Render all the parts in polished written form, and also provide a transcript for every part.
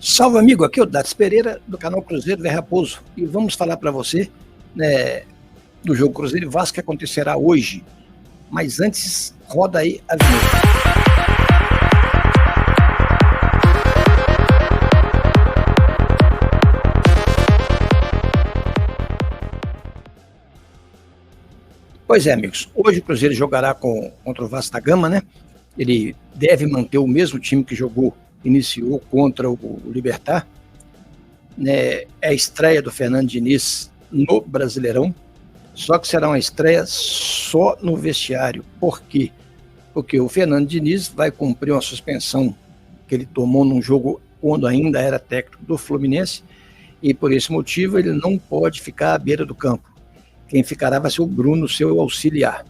Salve, amigo, aqui é o Datis Pereira, do canal Cruzeiro de Raposo, e vamos falar para você, né, do jogo Cruzeiro e Vasco que acontecerá hoje, mas antes, roda aí a vinheta. Pois é, amigos, hoje o Cruzeiro jogará contra o Vasco da Gama, né? Ele deve manter o mesmo time que iniciou contra o Libertad, né? É a estreia do Fernando Diniz no Brasileirão, só que será uma estreia só no vestiário. Por quê? Porque o Fernando Diniz vai cumprir uma suspensão que ele tomou num jogo quando ainda era técnico do Fluminense, e por esse motivo ele não pode ficar à beira do campo. Quem ficará vai ser o Bruno, seu auxiliar.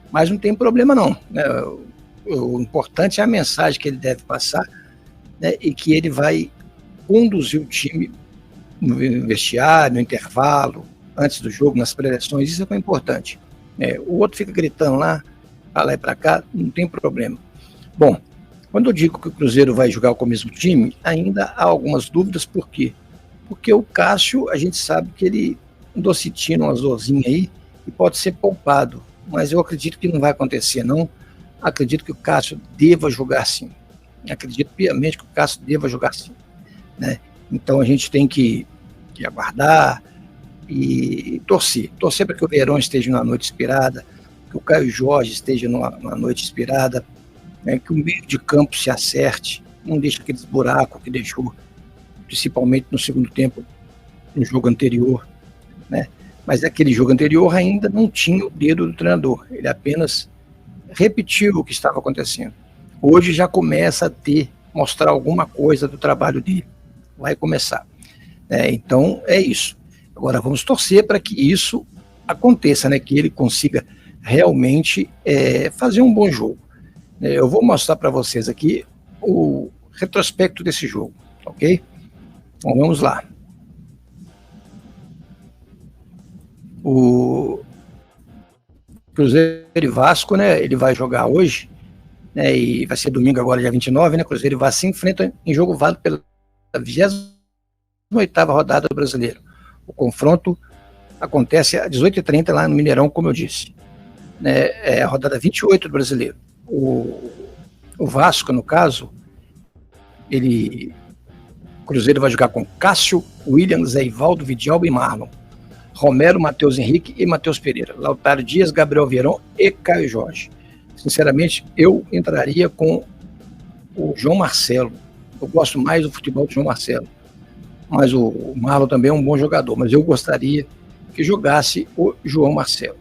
Mas não tem problema não, né? O importante é a mensagem que ele deve passar, né? E que ele vai conduzir o time no vestiário, no intervalo, antes do jogo, nas preleções. Isso é o importante. O outro fica gritando lá e para cá, não tem problema. Bom, quando eu digo que o Cruzeiro vai jogar com o mesmo time, ainda há algumas dúvidas. Por quê? Porque o Cássio, a gente sabe que ele docetino, uma azorzinha aí, e pode ser poupado, mas eu acredito que não vai acontecer, não. Acredito que o Cássio deva jogar sim. Acredito piamente que o Cássio deva jogar sim, né? Então a gente tem que aguardar e torcer para que o Verón esteja numa noite inspirada, que o Caio Jorge esteja numa noite inspirada, né? Que o meio de campo se acerte, não deixe aqueles buracos que deixou, principalmente no segundo tempo, no jogo anterior, né? Mas aquele jogo anterior ainda não tinha o dedo do treinador, ele apenas repetiu o que estava acontecendo. Hoje já começa a mostrar alguma coisa do trabalho dele, vai começar, né? Então é isso. Agora vamos torcer para que isso aconteça, né? Que ele consiga realmente fazer um bom jogo. Eu vou mostrar para vocês aqui o retrospecto desse jogo, ok? Então vamos lá. O Cruzeiro e Vasco, né? Ele vai jogar hoje, né? E vai ser domingo agora, dia 29, né? Cruzeiro e Vasco se enfrentam em jogo válido pela 28ª rodada do Brasileiro. O confronto acontece às 18h30 lá no Mineirão, como eu disse, né? É a rodada 28 do Brasileiro. O Vasco, no caso, o Cruzeiro vai jogar com Cássio, William, Zé Ivaldo, Vidalba e Marlon, Romero, Matheus Henrique e Matheus Pereira, Lautaro Dias, Gabriel Verón e Caio Jorge. Sinceramente, eu entraria com o João Marcelo. Eu gosto mais do futebol do João Marcelo, mas o Marlon também é um bom jogador, mas eu gostaria que jogasse o João Marcelo.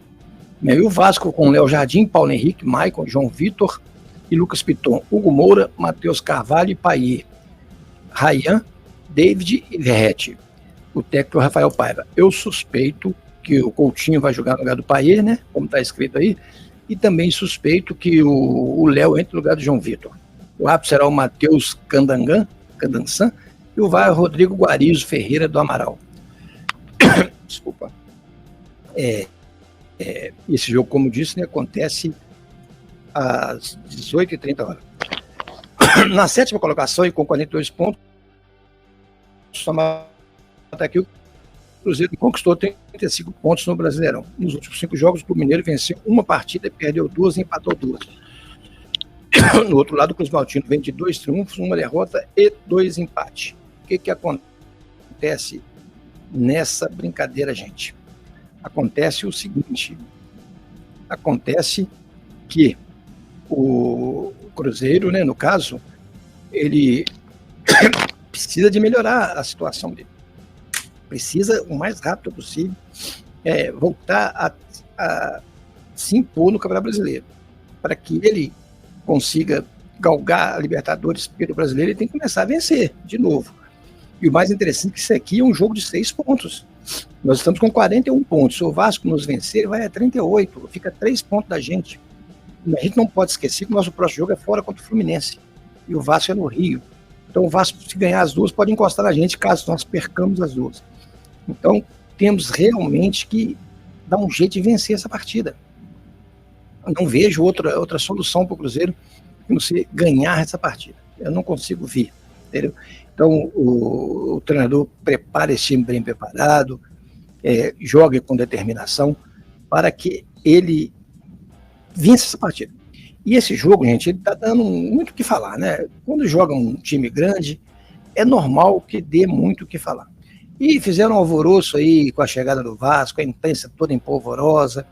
E o Vasco com Léo Jardim, Paulo Henrique, Maicon, João Vitor e Lucas Piton, Hugo Moura, Matheus Carvalho e Paier, Ryan, David e Verrete. O técnico Rafael Paiva. Eu suspeito que o Coutinho vai jogar no lugar do Paier, né? Como está escrito aí. E também suspeito que o Léo entre no lugar do João Vitor. O árbitro será o Matheus Candansan e o VAR Rodrigo Guarizo Ferreira do Amaral. Desculpa. Esse jogo, como disse, né, acontece às 18h30. Na 7ª colocação e com 42 pontos, até aqui o Cruzeiro conquistou 35 pontos no Brasileirão. Nos últimos 5 jogos, o Mineiro venceu uma partida, perdeu 2 e empatou 2. No outro lado, o Cruz Maltino vem de 2 triunfos, 1 derrota e 2 empates. O que acontece nessa brincadeira, gente? Acontece o seguinte: acontece que o Cruzeiro, né, no caso, ele precisa de melhorar a situação dele. Precisa, o mais rápido possível, voltar a se impor no Campeonato Brasileiro. Para que ele consiga galgar a Libertadores pelo Brasileiro, ele tem que começar a vencer de novo. E o mais interessante é que isso aqui é um jogo de 6 pontos. Nós estamos com 41 pontos. Se o Vasco nos vencer, vai a 38. Fica 3 pontos da gente. A gente não pode esquecer que o nosso próximo jogo é fora contra o Fluminense. E o Vasco é no Rio. Então o Vasco, se ganhar as duas, pode encostar na gente caso nós percamos as duas. Então temos realmente que dar um jeito de vencer essa partida. Eu não vejo outra solução para o Cruzeiro que não ser ganhar essa partida. Eu não consigo ver. entendeu? Então, o treinador prepara esse time bem preparado, joga com determinação para que ele vença essa partida. E esse jogo, gente, ele está dando muito o que falar, né? Quando joga um time grande, é normal que dê muito o que falar. E fizeram um alvoroço aí com a chegada do Vasco, a imprensa toda empolvorosa.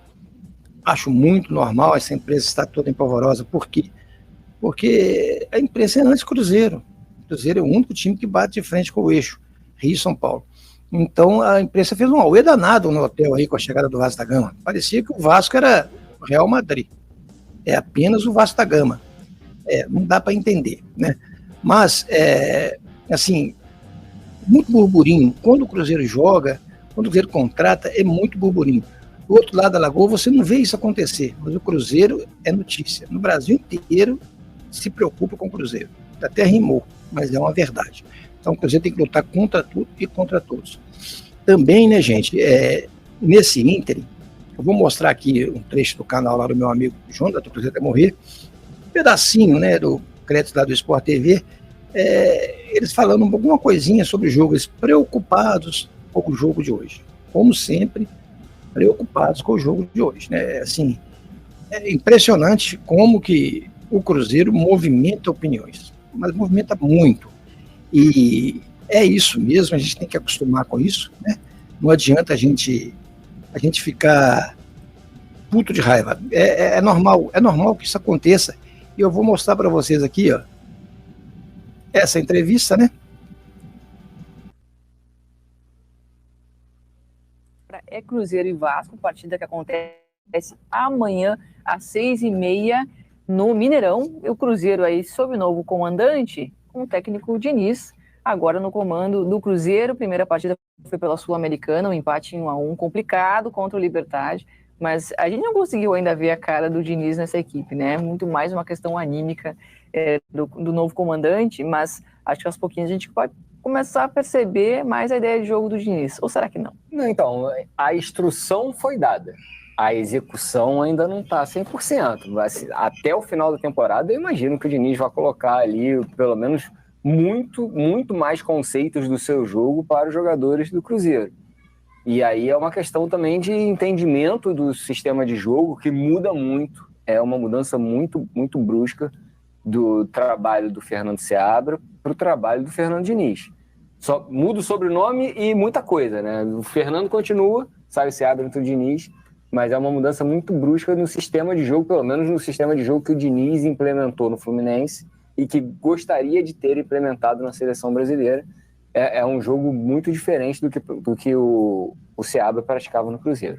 Acho muito normal essa imprensa estar toda empolvorosa. Por quê? Porque a imprensa é anti-Cruzeiro. O Cruzeiro é o único time que bate de frente com o eixo, Rio e São Paulo. Então a imprensa fez um auê danado no hotel aí com a chegada do Vasco da Gama. Parecia que o Vasco era o Real Madrid. É apenas o Vasco da Gama. Não dá para entender, né? Mas, assim, muito burburinho. Quando o Cruzeiro joga, quando o Cruzeiro contrata, é muito burburinho. Do outro lado da lagoa, você não vê isso acontecer, mas o Cruzeiro é notícia. No Brasil inteiro se preocupa com o Cruzeiro. Até rimou, mas é uma verdade. Então o Cruzeiro tem que lutar contra tudo e contra todos. Também, né, gente, nesse ínterim, eu vou mostrar aqui um trecho do canal lá do meu amigo João, da Cruzeiro até morrer, um pedacinho, né, do crédito lá do Sport TV, eles falando alguma coisinha sobre o jogo, eles preocupados com o jogo de hoje. Como sempre, preocupados com o jogo de hoje, né? Assim, é impressionante como que o Cruzeiro movimenta opiniões, mas movimenta muito. E é isso mesmo, a gente tem que acostumar com isso, né? Não adianta a gente ficar puto de raiva. É normal que isso aconteça. E eu vou mostrar para vocês aqui, ó, essa entrevista, né? É Cruzeiro e Vasco, partida que acontece amanhã às 6h30 no Mineirão. E o Cruzeiro aí sob novo comandante, com o técnico Diniz, agora no comando do Cruzeiro. Primeira partida foi pela Sul-Americana, um empate em 1-1 complicado contra o Libertad, mas a gente não conseguiu ainda ver a cara do Diniz nessa equipe, né? Muito mais uma questão anímica do novo comandante, mas acho que aos pouquinhos a gente pode começar a perceber mais a ideia de jogo do Diniz, ou será que não? Não, então, a instrução foi dada, a execução ainda não está 100%. Até o final da temporada, eu imagino que o Diniz vai colocar ali, pelo menos, muito mais conceitos do seu jogo para os jogadores do Cruzeiro. E aí é uma questão também de entendimento do sistema de jogo, que muda muito, é uma mudança muito brusca do trabalho do Fernando Seabra para o trabalho do Fernando Diniz. Só muda o sobrenome e muita coisa, né? O Fernando continua, sai o Seabra entre o Diniz, mas é uma mudança muito brusca no sistema de jogo, pelo menos no sistema de jogo que o Diniz implementou no Fluminense e que gostaria de ter implementado na seleção brasileira. É um jogo muito diferente do que o Seabra praticava no Cruzeiro.